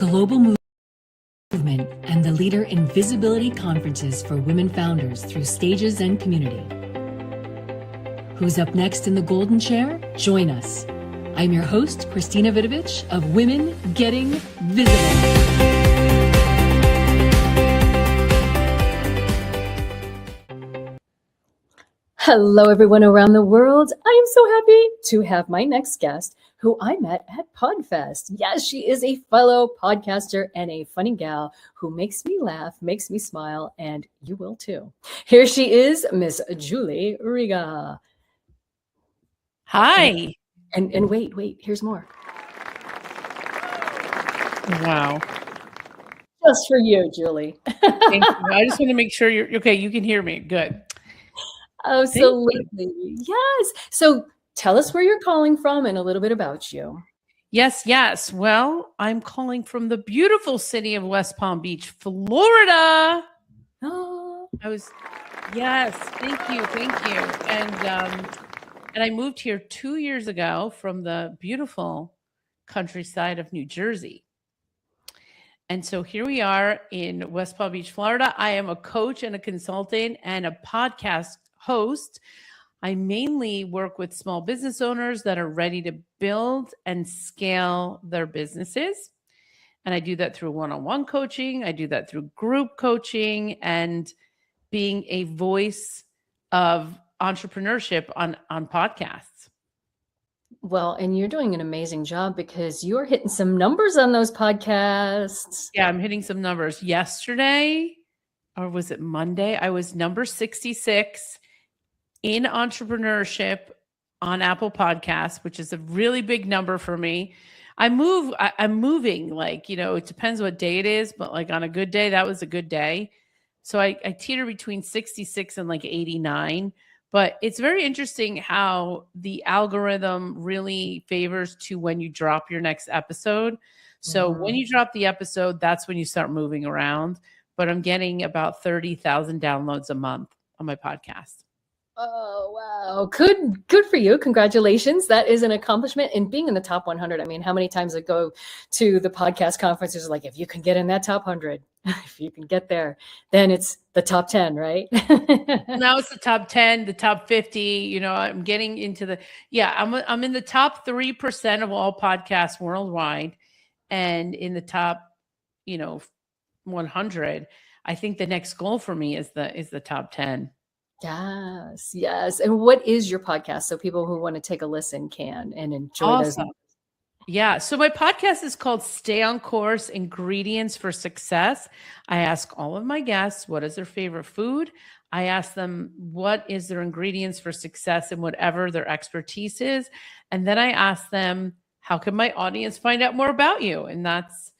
global movement and the leader in visibility conferences for women founders through stages and community. Who's up next in the golden chair? Join us. I'm your host, Christina Vidovich of Women Getting Visible. Hello, everyone around the world. I am so happy to have my next guest, who I met at PodFest. Yes, she is a fellow podcaster and a funny gal who makes me laugh, makes me smile, and you will too. Here she is, Miss Julie Riga. Hi. And wait, here's more. Wow. Just for you, Julie. Thank you. I just want to make sure you're okay. You can hear me. Good. Absolutely. Yes. So tell us where you're calling from and a little bit about you. Yes. Well, I'm calling from the beautiful city of West Palm Beach, Florida. Oh. Yes. Thank you. And I moved here 2 years ago from the beautiful countryside of New Jersey. And so here we are in West Palm Beach, Florida. I am a coach and a consultant and a podcast host. I mainly work with small business owners that are ready to build and scale their businesses. And I do that through one-on-one coaching. I do that through group coaching and being a voice of entrepreneurship on podcasts. Well, and you're doing an amazing job because you're hitting some numbers on those podcasts. Yeah, I'm hitting some numbers. Yesterday, or was it Monday? I was number 66 in entrepreneurship on Apple Podcasts, which is a really big number for me. I'm moving, like, it depends what day it is, but like on a good day, that was a good day. So I teeter between 66 and like 89. But it's very interesting how the algorithm really favors to when you drop your next episode. So when you drop the episode, that's when you start moving around. But I'm getting about 30,000 downloads a month on my podcast. Oh, wow. Good for you. Congratulations. That is an accomplishment. And being in the top 100, I mean, how many times I go to the podcast conferences, like, if you can get in that top 100, if you can get there, then it's the top 10, right? Now it's the top 10, the top 50, I'm getting into I'm in the top 3% of all podcasts worldwide. And in the top, 100, I think the next goal for me is the top 10. Yes. And what is your podcast? So people who want to take a listen can and enjoy those. Yeah. So my podcast is called Stay on Course, Ingredients for Success. I ask all of my guests, what is their favorite food? I ask them, what is their ingredients for success in whatever their expertise is? And then I ask them, how can my audience find out more about you? And that's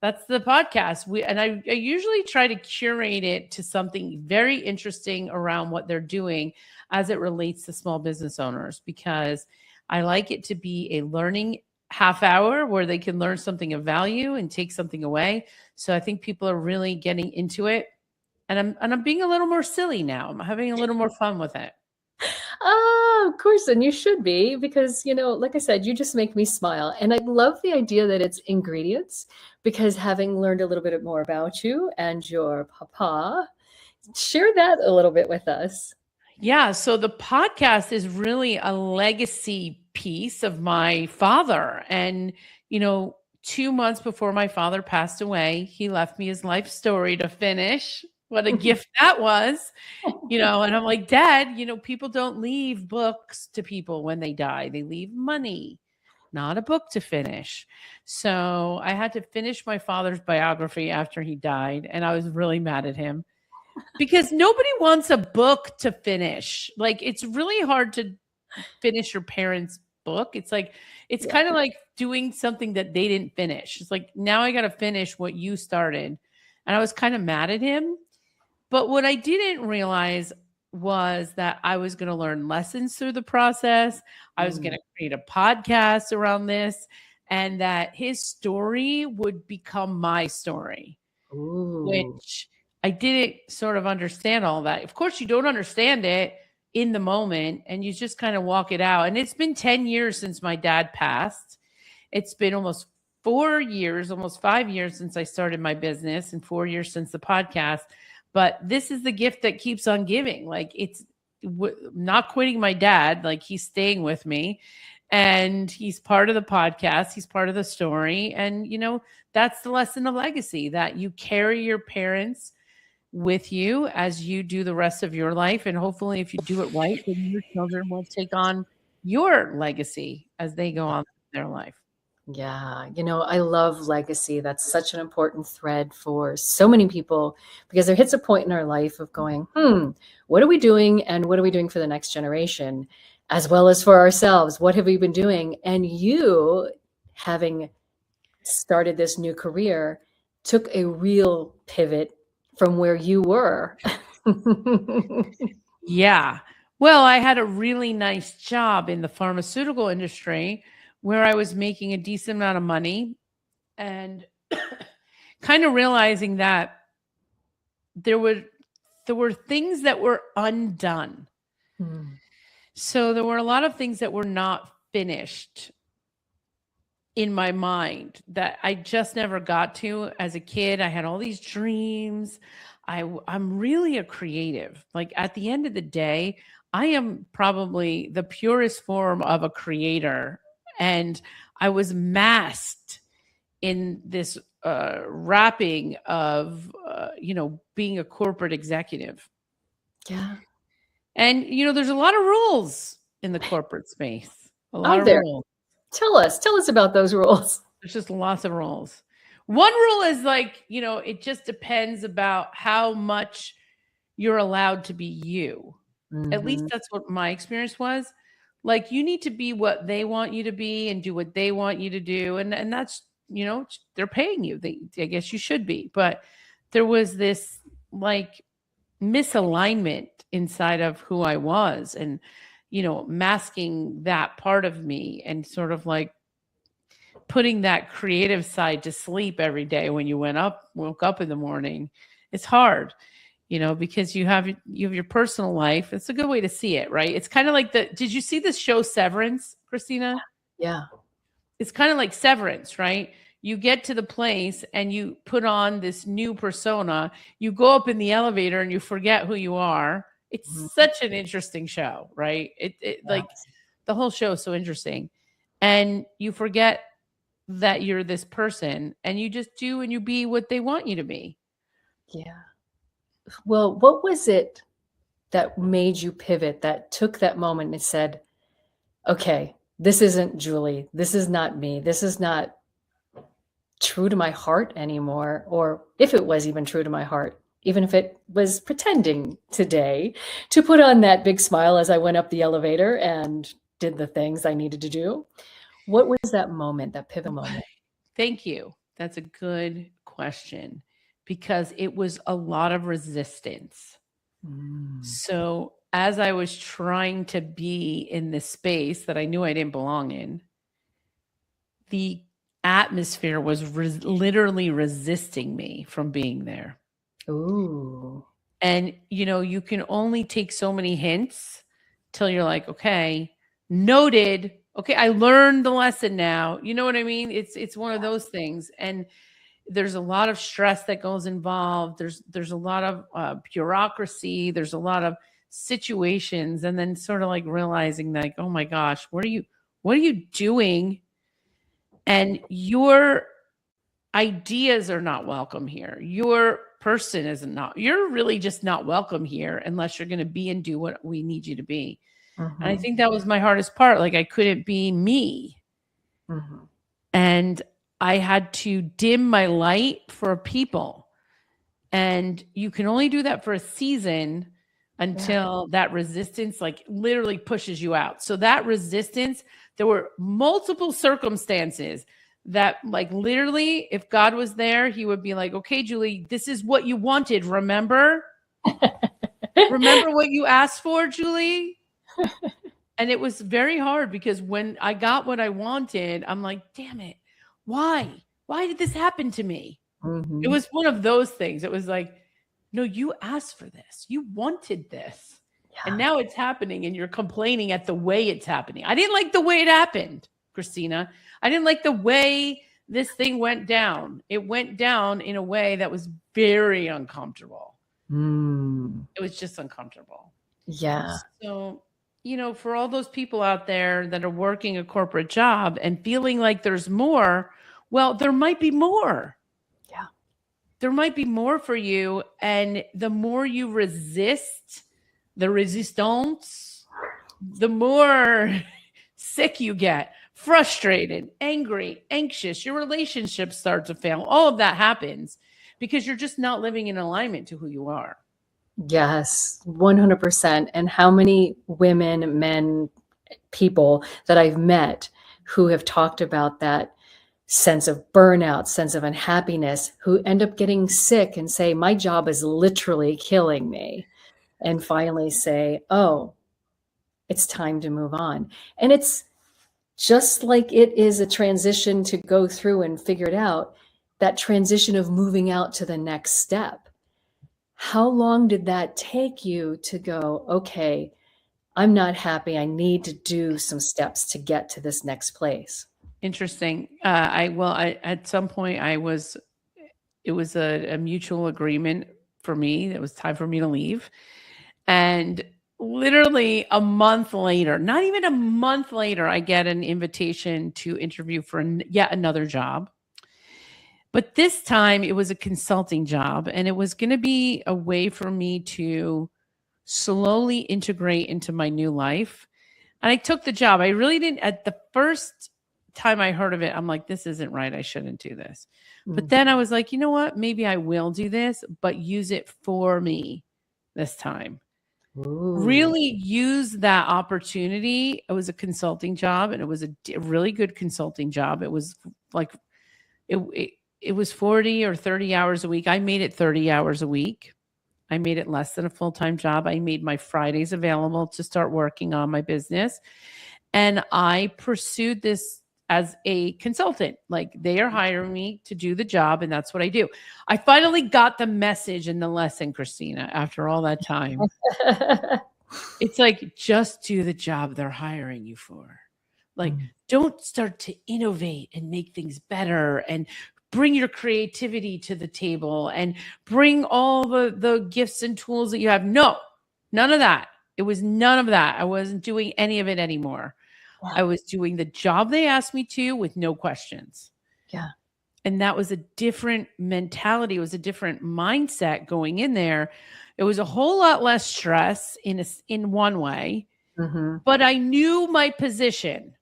the podcast. I usually try to curate it to something very interesting around what they're doing as it relates to small business owners, because I like it to be a learning half hour where they can learn something of value and take something away. So I think people are really getting into it, and I'm being a little more silly now. I'm having a little more fun with it. Oh, of course. And you should be, because, like I said, you just make me smile. And I love the idea that it's ingredients, because having learned a little bit more about you and your papa, share that a little bit with us. Yeah. So the podcast is really a legacy piece of my father. And, 2 months before my father passed away, he left me his life story to finish. What a gift that was, and I'm like, Dad, people don't leave books to people when they die. They leave money, not a book to finish. So I had to finish my father's biography after he died. And I was really mad at him because nobody wants a book to finish. Like, it's really hard to finish your parents' book. It's like, it's kind of like doing something that they didn't finish. It's like, now I got to finish what you started. And I was kind of mad at him. But what I didn't realize was that I was going to learn lessons through the process. I was going to create a podcast around this, and that his story would become my story, which I didn't sort of understand all that. Of course, you don't understand it in the moment, and you just kind of walk it out. And it's been 10 years since my dad passed. It's been almost 4 years, almost 5 years since I started my business and 4 years since the podcast. But this is the gift that keeps on giving. Like it's not quitting my dad. Like he's staying with me and he's part of the podcast. He's part of the story. And, you know, that's the lesson of legacy, that you carry your parents with you as you do the rest of your life. And hopefully if you do it right, then your children will take on your legacy as they go on their life. Yeah, you know, I love legacy. That's such an important thread for so many people because there hits a point in our life of going, what are we doing and what are we doing for the next generation, as well as for ourselves? What have we been doing? And you, having started this new career, took a real pivot from where you were. Yeah. Well, I had a really nice job in the pharmaceutical industry where I was making a decent amount of money and kind of realizing that there were things that were undone. So there were a lot of things that were not finished in my mind that I just never got to as a kid. I had all these dreams. I'm really a creative. Like at the end of the day, I am probably the purest form of a creator. And I was masked in this wrapping of, being a corporate executive. Yeah. And, there's a lot of rules in the corporate space. A lot of rules. Tell us about those rules. There's just lots of rules. One rule is like, it just depends about how much you're allowed to be you. Mm-hmm. At least that's what my experience was. Like you need to be what they want you to be and do what they want you to do. And that's, they're paying you. I guess you should be. But there was this like misalignment inside of who I was and, masking that part of me and sort of like putting that creative side to sleep every day when you woke up in the morning. It's hard. Because you have your personal life. It's a good way to see it, right? It's kind of like did you see this show Severance, Christina? Yeah. It's kind of like Severance, right? You get to the place and you put on this new persona. You go up in the elevator and you forget who you are. It's such an interesting show, right? Like the whole show is so interesting. And you forget that you're this person and you just do and you be what they want you to be. Yeah. Well, what was it that made you pivot, that took that moment and said, okay, this isn't Julie. This is not me. This is not true to my heart anymore. Or if it was even true to my heart, even if it was pretending today to put on that big smile as I went up the elevator and did the things I needed to do. What was that moment, that pivot moment? Thank you. That's a good question. Because it was a lot of resistance. So as I was trying to be in this space that I knew I didn't belong in, the atmosphere was literally resisting me from being there. Ooh. And, you can only take so many hints till you're like, okay, noted. Okay, I learned the lesson now. You know what I mean? It's one of those things. And there's a lot of stress that goes involved. There's a lot of bureaucracy. There's a lot of situations, and then sort of like realizing like, oh my gosh, what are you doing? And your ideas are not welcome here. Your person you're really just not welcome here unless you're going to be and do what we need you to be. And I think that was my hardest part. Like I couldn't be me. And I had to dim my light for people. And you can only do that for a season until that resistance like literally pushes you out. So that resistance, there were multiple circumstances that like literally if God was there, he would be like, okay, Julie, this is what you wanted. Remember? Remember what you asked for, Julie? And it was very hard because when I got what I wanted, I'm like, damn it. Why did this happen to me? It was one of those things. It was like, no, you asked for this. You wanted this. Yeah. And now it's happening and you're complaining at the way it's happening. I didn't like the way it happened, Christina. I didn't like the way this thing went down. It went down in a way that was very uncomfortable. It was just uncomfortable. Yeah. So, for all those people out there that are working a corporate job and feeling like there's more, well, there might be more. Yeah. There might be more for you. And the more you resist the resistance, the more sick you get, frustrated, angry, anxious, your relationships start to fail. All of that happens because you're just not living in alignment to who you are. Yes, 100%. And how many women, men, people that I've met who have talked about that sense of burnout, sense of unhappiness, who end up getting sick and say, my job is literally killing me. And finally say, oh, it's time to move on. And it's just like it is a transition to go through and figure it out, that transition of moving out to the next step. How long did that take you to go, okay, I'm not happy. I need to do some steps to get to this next place? Interesting. At some point it was a mutual agreement for me. It was time for me to leave. And literally a month later, not even a month later, I get an invitation to interview for yet another job. But this time it was a consulting job, and it was going to be a way for me to slowly integrate into my new life. And I took the job. I really didn't, at the first time I heard of it, I'm like, this isn't right. I shouldn't do this. But then I was like, you know what? Maybe I will do this, but use it for me this time. Ooh. Really use that opportunity. It was a consulting job, and it was a really good consulting job. It was like, it was 40 or 30 hours a week. I made it 30 hours a week. I made it less than a full-time job. I made my Fridays available to start working on my business. And I pursued this as a consultant. Like, they are hiring me to do the job, and that's what I do. I finally got the message in the lesson, Christina, after all that time. It's like, just do the job they're hiring you for. Like, don't start to innovate and make things better and bring your creativity to the table and bring all the gifts and tools that you have. No, none of that. It was none of that. I wasn't doing any of it anymore. Wow. I was doing the job they asked me to with no questions. Yeah. And that was a different mentality. It was a different mindset going in there. It was a whole lot less stress in one way, but I knew my position.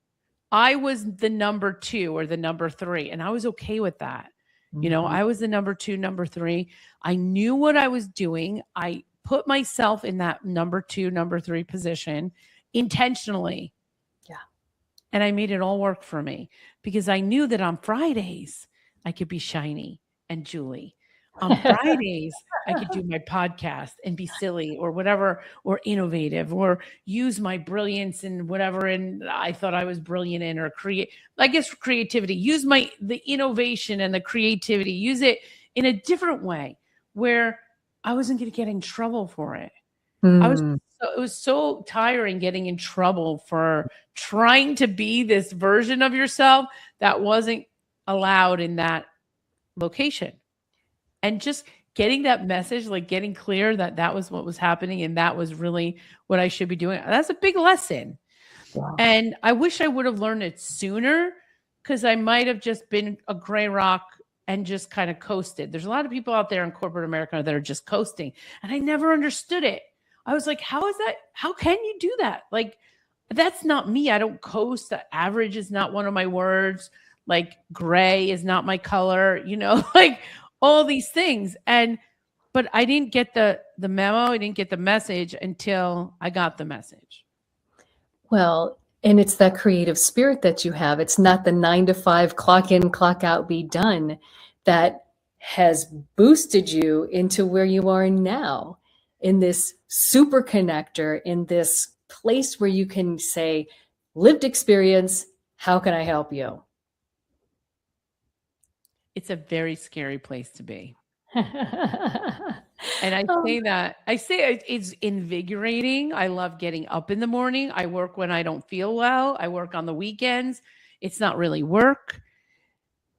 I was the number 2 or the number 3, and I was okay with that. I was the number 2, number 3. I knew what I was doing. I put myself in that number 2, number 3 position intentionally. Yeah. And I made it all work for me because I knew that on Fridays I could be shiny and Julie. On Fridays, I could do my podcast and be silly or whatever, or innovative, or use my brilliance in whatever and I thought I was brilliant in, or creativity, use the innovation and the creativity, use it in a different way where I wasn't going to get in trouble for it. It was so tiring getting in trouble for trying to be this version of yourself that wasn't allowed in that location. And just getting that message, like getting clear that that was what was happening and that was really what I should be doing. That's a big lesson. Wow. And I wish I would have learned it sooner, because I might have just been a gray rock and just kind of coasted. There's a lot of people out there in corporate America that are just coasting, and I never understood it. I was like, how is that? How can you do that? Like, that's not me. I don't coast. Average is not one of my words. Like, gray is not my color, like all these things. But I didn't get the memo. I didn't get the message until I got the message. Well, and it's that creative spirit that you have. It's not the 9 to 5 clock in, clock out, be done that has boosted you into where you are now, in this super connector, in this place where you can say, lived experience, how can I help you? It's a very scary place to be. And I say it's invigorating. I love getting up in the morning. I work when I don't feel well. I work on the weekends. It's not really work.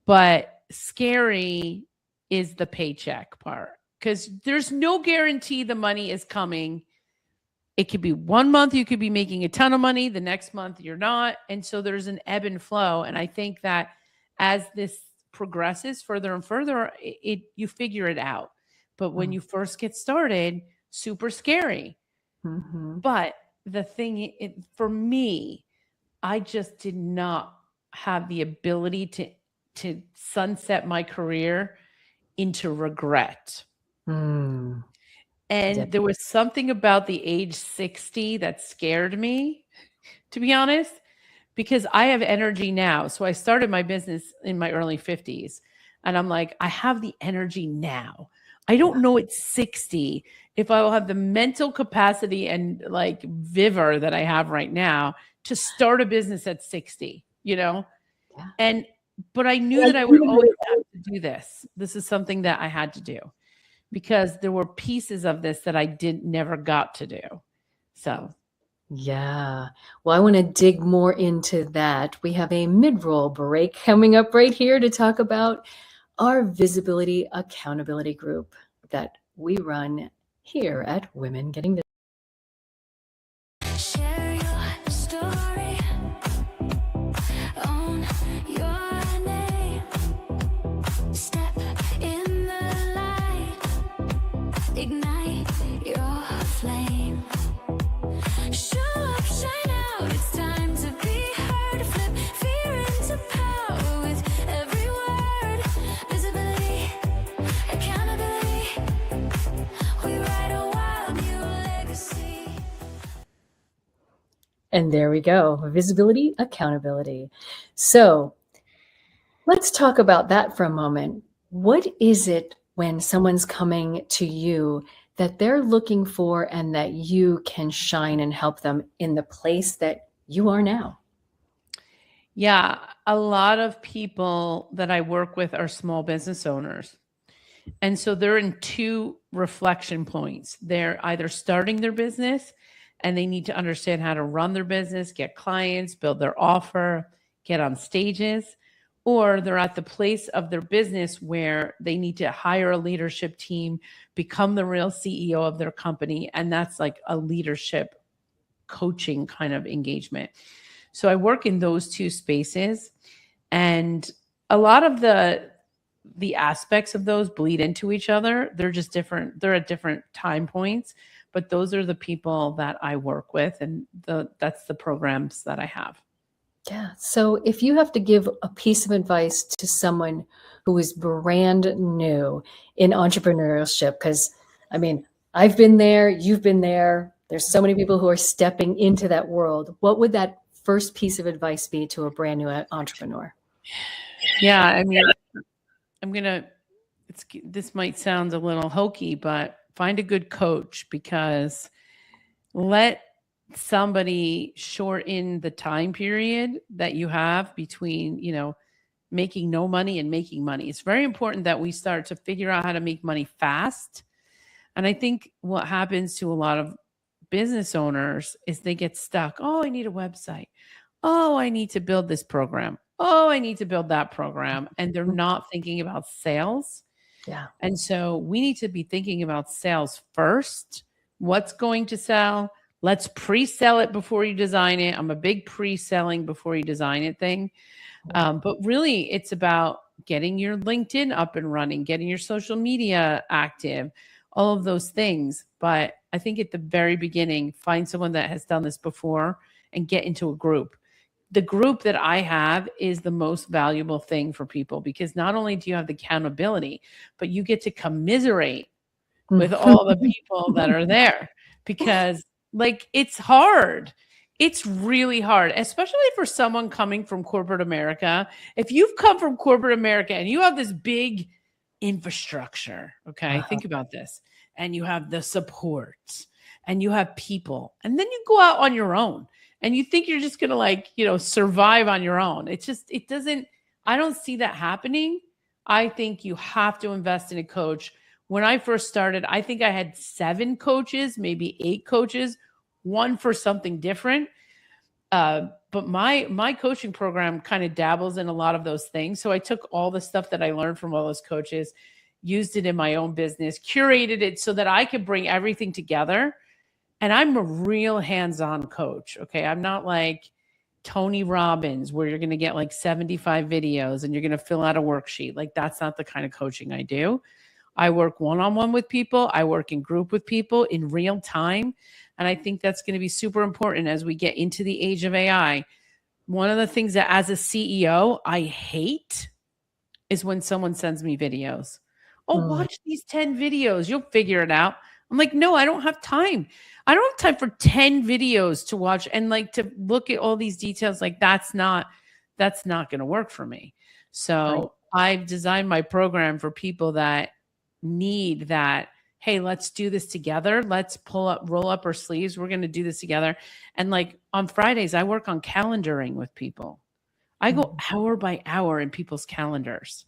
but scary is the paycheck part, because there's no guarantee the money is coming. It could be 1 month you could be making a ton of money, the next month you're not. And so there's an ebb and flow. And I think that as this progresses further and further, you figure it out. But when you first get started, super scary. Mm-hmm. But the thing for me, I just did not have the ability to sunset my career into regret. Mm. And there was something about the age 60 that scared me, to be honest, because I have energy now. So I started my business in my early 50s, and I'm like, I have the energy now. I don't know at 60 if I will have the mental capacity and like vigor that I have right now to start a business at 60, Yeah. But I knew that I would always have to do this. This is something that I had to do, because there were pieces of this that I never got to do. So. Yeah. Well, I want to dig more into that. We have a mid-roll break coming up right here to talk about our visibility accountability group that we run here at Women Getting Visible. Share your story, own your name, step in the light, ignite your flame, show up, shine out, it's time to be heard, flip fear into power with every word, visibility, accountability, we write a wild new legacy. And there we go. Visibility, accountability. So let's talk about that for a moment. What is it when someone's coming to you that they're looking for and that you can shine and help them in the place that you are now? Yeah, a lot of people that I work with are small business owners. And so they're in two reflection points. They're either starting their business and they need to understand how to run their business, get clients, build their offer, get on stages, or they're at the place of their business where they need to hire a leadership team, become the real CEO of their company. And that's like a leadership coaching kind of engagement. So I work in those two spaces, and a lot of the aspects of those bleed into each other. They're just different. They're at different time points, but those are the people that I work with, and that's the programs that I have. Yeah. So if you have to give a piece of advice to someone who is brand new in entrepreneurship, because I mean, I've been there, you've been there, there's so many people who are stepping into that world. What would that first piece of advice be to a brand new entrepreneur? Yeah. I mean, this might sound a little hokey, but find a good coach, because let somebody shorten the time period that you have between, making no money and making money. It's very important that we start to figure out how to make money fast. And I think what happens to a lot of business owners is they get stuck. Oh, I need a website. Oh, I need to build this program. Oh, I need to build that program. And they're not thinking about sales. Yeah. And so we need to be thinking about sales first. What's going to sell? Let's pre-sell it before you design it. I'm a big pre-selling before you design it thing. But really, it's about getting your LinkedIn up and running, getting your social media active, all of those things. But I think at the very beginning, find someone that has done this before and get into a group. The group that I have is the most valuable thing for people, because not only do you have the accountability, but you get to commiserate with all the people that are there, because like it's hard. It's really hard, especially for someone coming from corporate America. If you've come from corporate America and you have this big infrastructure, okay, think about this, and you have the support and you have people, and then you go out on your own and you think you're just going to survive on your own. I don't see that happening. I think you have to invest in a coach. When I first started, I think I had 7 coaches, maybe 8 coaches, one for something different. But my coaching program kind of dabbles in a lot of those things. So I took all the stuff that I learned from all those coaches, used it in my own business, curated it so that I could bring everything together. And I'm a real hands-on coach. Okay. I'm not like Tony Robbins, where you're going to get like 75 videos and you're going to fill out a worksheet. Like, that's not the kind of coaching I do. I work one-on-one with people. I work in group with people in real time. And I think that's going to be super important as we get into the age of AI. One of the things that as a CEO, I hate is when someone sends me videos. Oh, watch these 10 videos. You'll figure it out. I'm like, no, I don't have time. I don't have time for 10 videos to watch and like to look at all these details. Like, that's not going to work for me. So I've designed my program for people that need that. Hey, let's do this together. Let's roll up our sleeves. We're going to do this together. And like on Fridays, I work on calendaring with people. I go hour by hour in people's calendars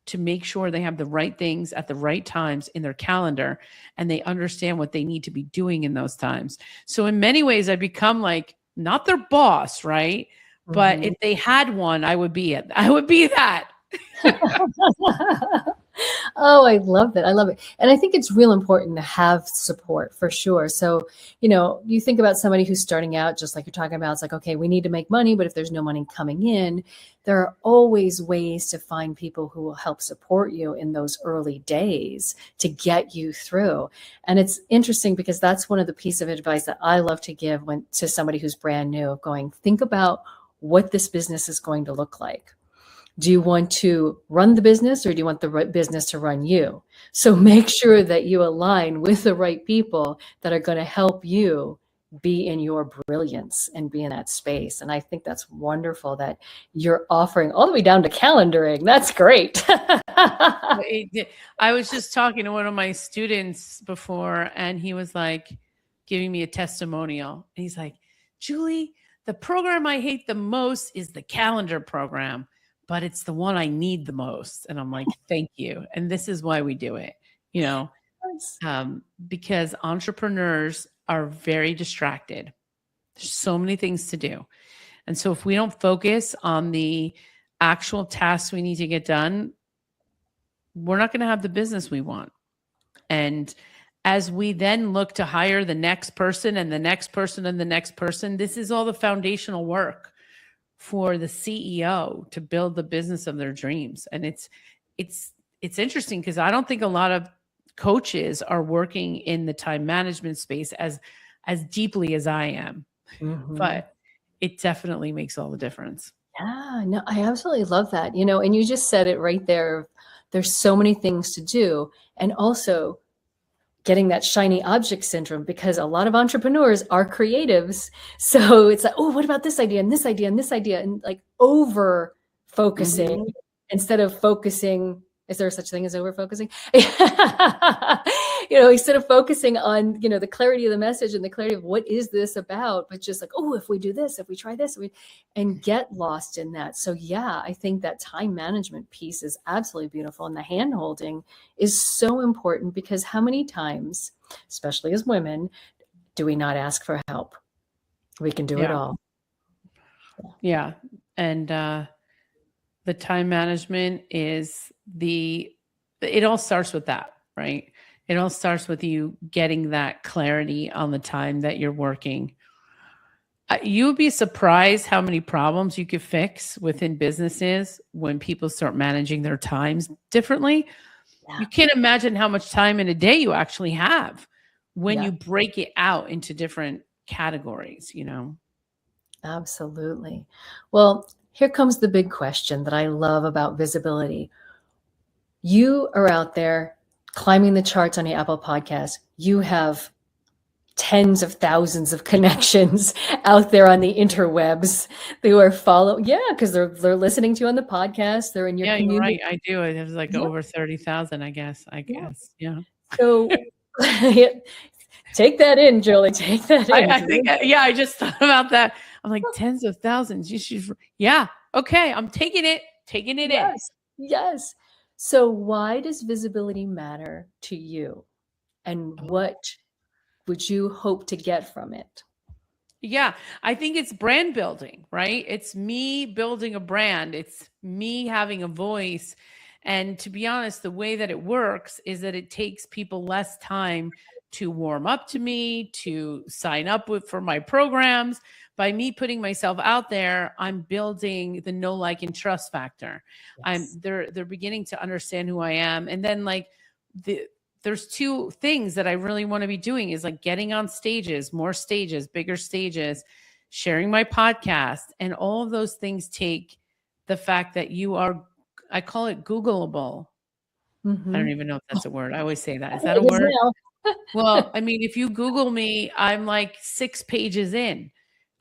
to make sure they have the right things at the right times in their calendar and they understand what they need to be doing in those times. So in many ways, I become like not their boss, right? But if they had one, I would be it. I would be that. Oh, I love it. I love it. And I think it's real important to have support for sure. So, you think about somebody who's starting out, just like you're talking about, it's like, okay, we need to make money, but if there's no money coming in, there are always ways to find people who will help support you in those early days to get you through. And it's interesting because that's one of the pieces of advice that I love to give to somebody who's brand new, going, think about what this business is going to look like. Do you want to run the business or do you want the business to run you? So make sure that you align with the right people that are going to help you be in your brilliance and be in that space. And I think that's wonderful that you're offering all the way down to calendaring. That's great. I was just talking to one of my students before, and he was like giving me a testimonial. And he's like, Julie, the program I hate the most is the calendar program, but it's the one I need the most. And I'm like, thank you. And this is why we do it, because entrepreneurs are very distracted. There's so many things to do. And so if we don't focus on the actual tasks we need to get done, we're not going to have the business we want. And as we then look to hire the next person and the next person and the next person, this is all the foundational work for the CEO to build the business of their dreams. And it's interesting because I don't think a lot of coaches are working in the time management space as deeply as I am, but it definitely makes all the difference. Yeah, no, I absolutely love that. And you just said it right there. There's so many things to do. And also getting that shiny object syndrome, because a lot of entrepreneurs are creatives. So it's like, oh, what about this idea and this idea and this idea? And like over focusing instead of focusing. Is there such thing as over focusing? Instead of focusing on, the clarity of the message and the clarity of what is this about, but just like, oh, if we do this, if we try this, and get lost in that. So yeah, I think that time management piece is absolutely beautiful. And the hand holding is so important, because how many times, especially as women, do we not ask for help? We can do it all. Yeah. And, the time management it all starts with that, right? It all starts with you getting that clarity on the time that you're working. You would be surprised how many problems you could fix within businesses when people start managing their times differently. Yeah. You can't imagine how much time in a day you actually have when you break it out into different categories, Absolutely. Well, here comes the big question that I love about visibility. You are out there climbing the charts on the Apple Podcast. You have tens of thousands of connections out there on the interwebs who are following. Yeah, because they're listening to you on the podcast. They're in your community. You're right. I do. It was like over 30,000, I guess. Yeah. So take that in, Julie. Take that in. I think, I just thought about that. I'm like, tens of thousands. Okay. I'm taking it in. Yes. So why does visibility matter to you? And what would you hope to get from it? Yeah, I think it's brand building, right? It's me building a brand. It's me having a voice. And to be honest, the way that it works is that it takes people less time to warm up to me, to sign up for my programs. By me putting myself out there, I'm building the know, like, and trust factor. Yes. They're beginning to understand who I am. And then there's two things that I really want to be doing is like getting on stages, more stages, bigger stages, sharing my podcast. And all of those things take the fact that you are, I call it Googleable. I don't even know if that's a word. I always say that. Is that a word? Well, I mean, if you Google me, I'm like 6 pages in.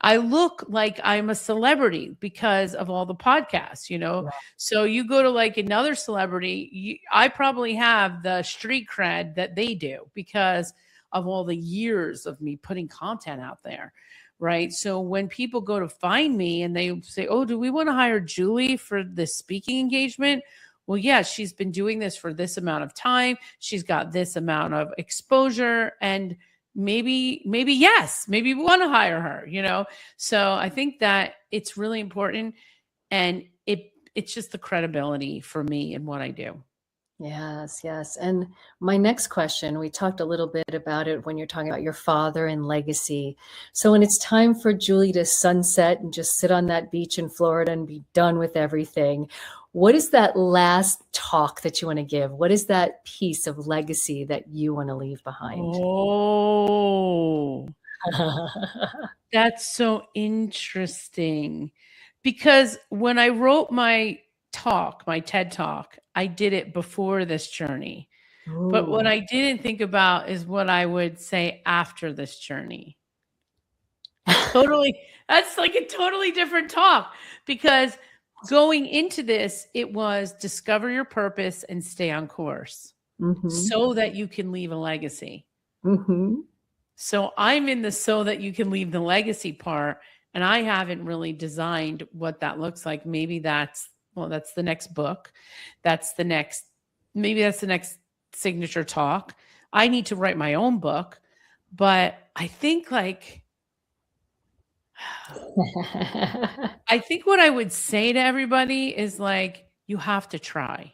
I look like I'm a celebrity because of all the podcasts, Yeah. So you go to like another celebrity, I probably have the street cred that they do because of all the years of me putting content out there, right? So when people go to find me and they say, oh, do we want to hire Julie for this speaking engagement? Well, yeah, she's been doing this for this amount of time. She's got this amount of exposure, and maybe yes, maybe we want to hire her, So I think that it's really important, and it's just the credibility for me in what I do. Yes, yes. And my next question, we talked a little bit about it when you're talking about your father and legacy. So when it's time for Julie to sunset and just sit on that beach in Florida and be done with everything, what is that last talk that you want to give? What is that piece of legacy that you want to leave behind? Oh, that's so interesting. Because when I wrote my TED Talk, I did it before this journey. Ooh. But what I didn't think about is what I would say after this journey. Totally. That's like a totally different talk, because going into this, it was discover your purpose and stay on course so that you can leave a legacy. So I'm in the so that you can leave the legacy part, and I haven't really designed what that looks like. Maybe that's the next book. Maybe that's the next signature talk. I need to write my own book, but I think I think what I would say to everybody is like, you have to try.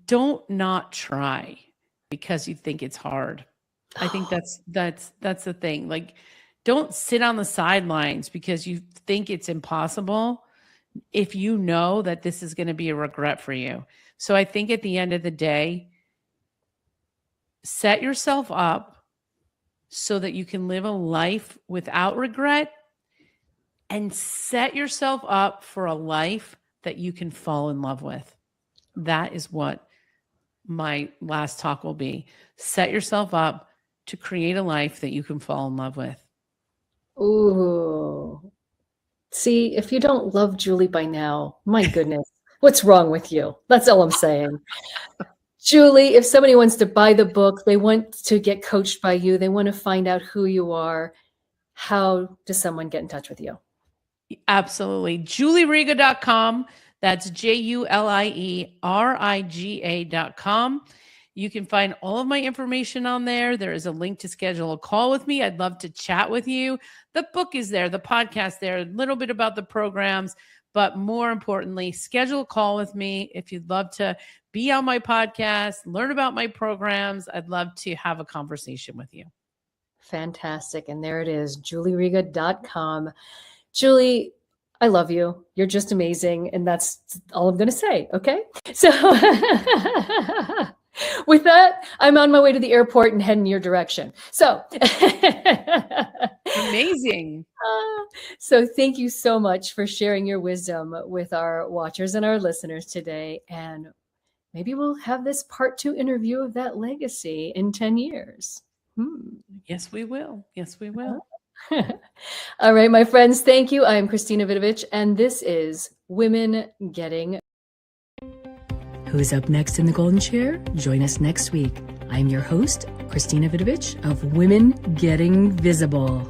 Don't not try because you think it's hard. I think that's the thing. Like, don't sit on the sidelines because you think it's impossible if you know that this is going to be a regret for you. So I think at the end of the day, set yourself up so that you can live a life without regret, and set yourself up for a life that you can fall in love with. That is what my last talk will be. Set yourself up to create a life that you can fall in love with. Ooh. See, if you don't love Julie by now, my goodness, what's wrong with you? That's all I'm saying. Julie, if somebody wants to buy the book, they want to get coached by you, they want to find out who you are, how does someone get in touch with you? Absolutely. JulieRiga.com. That's JulieRiga.com. You can find all of my information on there. There is a link to schedule a call with me. I'd love to chat with you. The book is there, the podcast there, a little bit about the programs, but more importantly, schedule a call with me. If you'd love to be on my podcast, learn about my programs, I'd love to have a conversation with you. Fantastic. And there it is, JulieRiga.com. Julie, I love you. You're just amazing. And that's all I'm going to say. Okay. So with that, I'm on my way to the airport and heading your direction. So amazing. So thank you so much for sharing your wisdom with our watchers and our listeners today. And maybe we'll have this part 2 interview of that legacy in 10 years. Yes, we will. Yes, we will. All right, my friends, thank you. I am Christina Vidovich, and this is Women Getting. Who's up next in the Golden Chair? Join us next week. I'm your host, Christina Vidovich of Women Getting Visible.